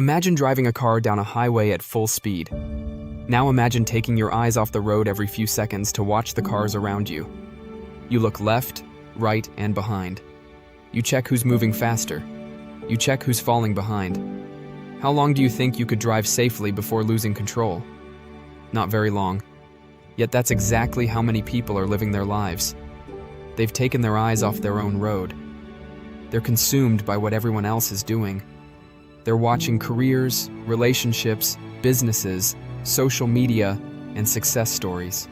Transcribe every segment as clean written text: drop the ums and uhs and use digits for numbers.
Imagine driving a car down a highway at full speed. Now imagine taking your eyes off the road every few seconds to watch the cars around you. You look left, right, and behind. You check who's moving faster. You check who's falling behind. How long do you think you could drive safely before losing control? Not very long. Yet that's exactly how many people are living their lives. They've taken their eyes off their own road. They're consumed by what everyone else is doing. They're watching careers, relationships, businesses, social media, and success stories.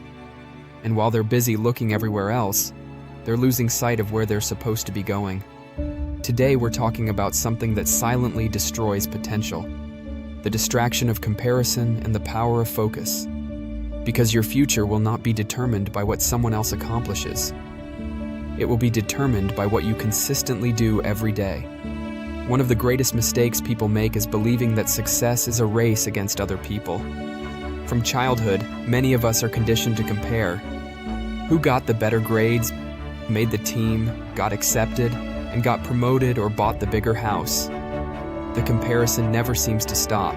And while they're busy looking everywhere else, they're losing sight of where they're supposed to be going. Today we're talking about something that silently destroys potential: the distraction of comparison and the power of focus. Because your future will not be determined by what someone else accomplishes. It will be determined by what you consistently do every day. One of the greatest mistakes people make is believing that success is a race against other people. From childhood, many of us are conditioned to compare. Who got the better grades, made the team, got accepted, and got promoted or bought the bigger house? The comparison never seems to stop.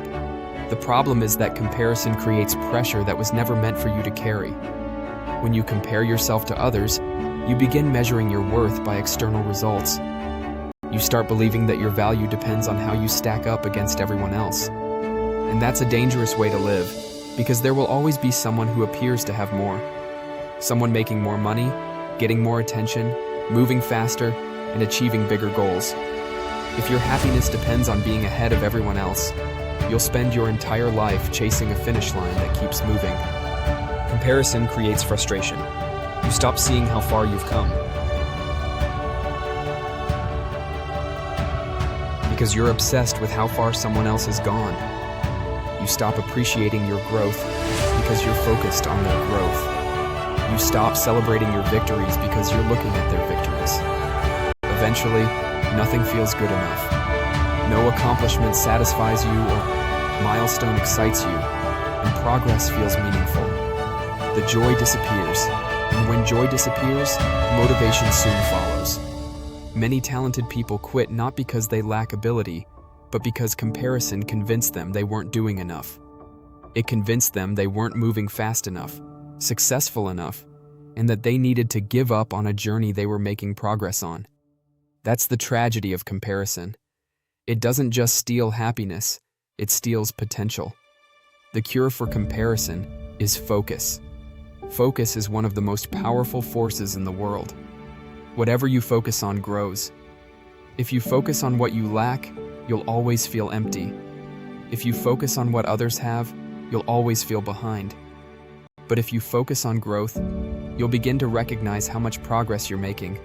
The problem is that comparison creates pressure that was never meant for you to carry. When you compare yourself to others, you begin measuring your worth by external results. You start believing that your value depends on how you stack up against everyone else. And that's a dangerous way to live, because there will always be someone who appears to have more. Someone making more money, getting more attention, moving faster, and achieving bigger goals. If your happiness depends on being ahead of everyone else, you'll spend your entire life chasing a finish line that keeps moving. Comparison creates frustration. You stop seeing how far you've come. Because you're obsessed with how far someone else has gone. You stop appreciating your growth because you're focused on their growth. You stop celebrating your victories because you're looking at their victories. Eventually, nothing feels good enough. No accomplishment satisfies you or milestone excites you, and progress feels meaningful. The joy disappears, and when joy disappears, motivation soon follows. Many talented people quit not because they lack ability, but because comparison convinced them they weren't doing enough. It convinced them they weren't moving fast enough, successful enough, and that they needed to give up on a journey they were making progress on. That's the tragedy of comparison. It doesn't just steal happiness, it steals potential. The cure for comparison is focus. Focus is one of the most powerful forces in the world. Whatever you focus on grows. If you focus on what you lack, you'll always feel empty. If you focus on what others have, you'll always feel behind. But if you focus on growth, you'll begin to recognize how much progress you're making.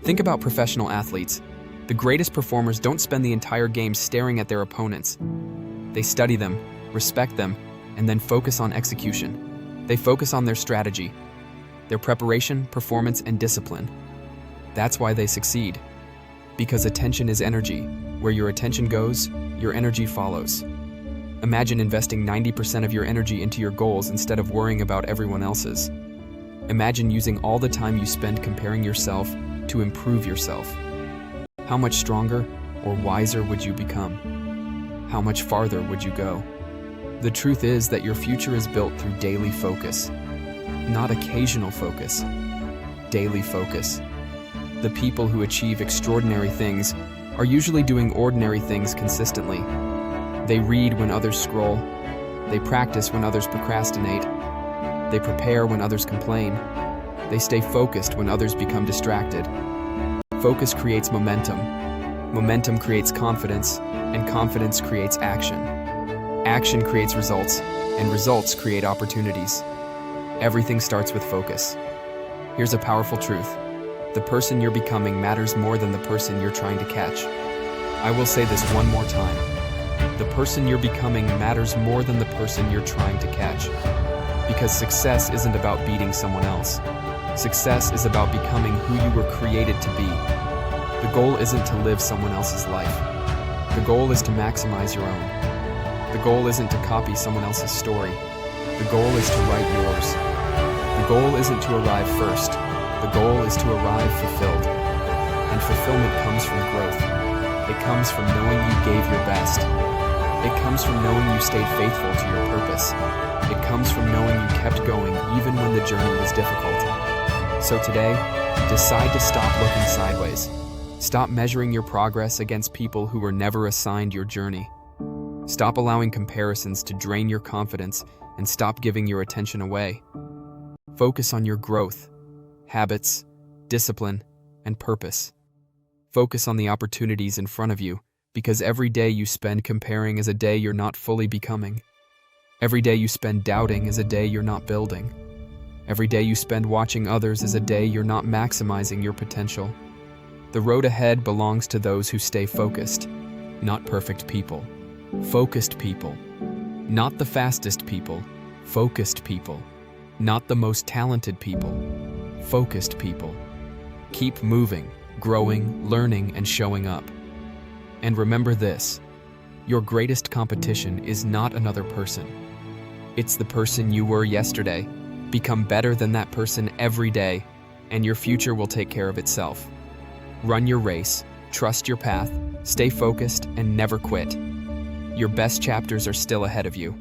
Think about professional athletes. The greatest performers don't spend the entire game staring at their opponents. They study them, respect them, and then focus on execution. They focus on their strategy, their preparation, performance, and discipline. That's why they succeed. Because attention is energy. Where your attention goes, your energy follows. Imagine investing 90% of your energy into your goals instead of worrying about everyone else's. Imagine using all the time you spend comparing yourself to improve yourself. How much stronger or wiser would you become? How much farther would you go? The truth is that your future is built through daily focus. Not occasional focus. Daily focus. The people who achieve extraordinary things are usually doing ordinary things consistently. They read when others scroll. They practice when others procrastinate. They prepare when others complain. They stay focused when others become distracted. Focus creates momentum. Momentum creates confidence, and confidence creates action. Action creates results, and results create opportunities. Everything starts with focus. Here's a powerful truth. The person you're becoming matters more than the person you're trying to catch. I will say this one more time. The person you're becoming matters more than the person you're trying to catch. Because success isn't about beating someone else. Success is about becoming who you were created to be. The goal isn't to live someone else's life. The goal is to maximize your own. The goal isn't to copy someone else's story. The goal is to write yours. The goal isn't to arrive first. The goal is to arrive fulfilled. And fulfillment comes from growth. It comes from knowing you gave your best. It comes from knowing you stayed faithful to your purpose. It comes from knowing you kept going even when the journey was difficult. So today, decide to stop looking sideways. Stop measuring your progress against people who were never assigned your journey. Stop allowing comparisons to drain your confidence and stop giving your attention away. Focus on your growth, habits, discipline, and purpose. Focus on the opportunities in front of you, because every day you spend comparing is a day you're not fully becoming. Every day you spend doubting is a day you're not building. Every day you spend watching others is a day you're not maximizing your potential. The road ahead belongs to those who stay focused, not perfect people. Focused people. Not the fastest people. Focused people. Not the most talented people. Focused people. Keep moving, growing, learning, and showing up. And remember this: your greatest competition is not another person. It's the person you were yesterday. Become better than that person every day, and your future will take care of itself. Run your race, trust your path, stay focused, and never quit. Your best chapters are still ahead of you.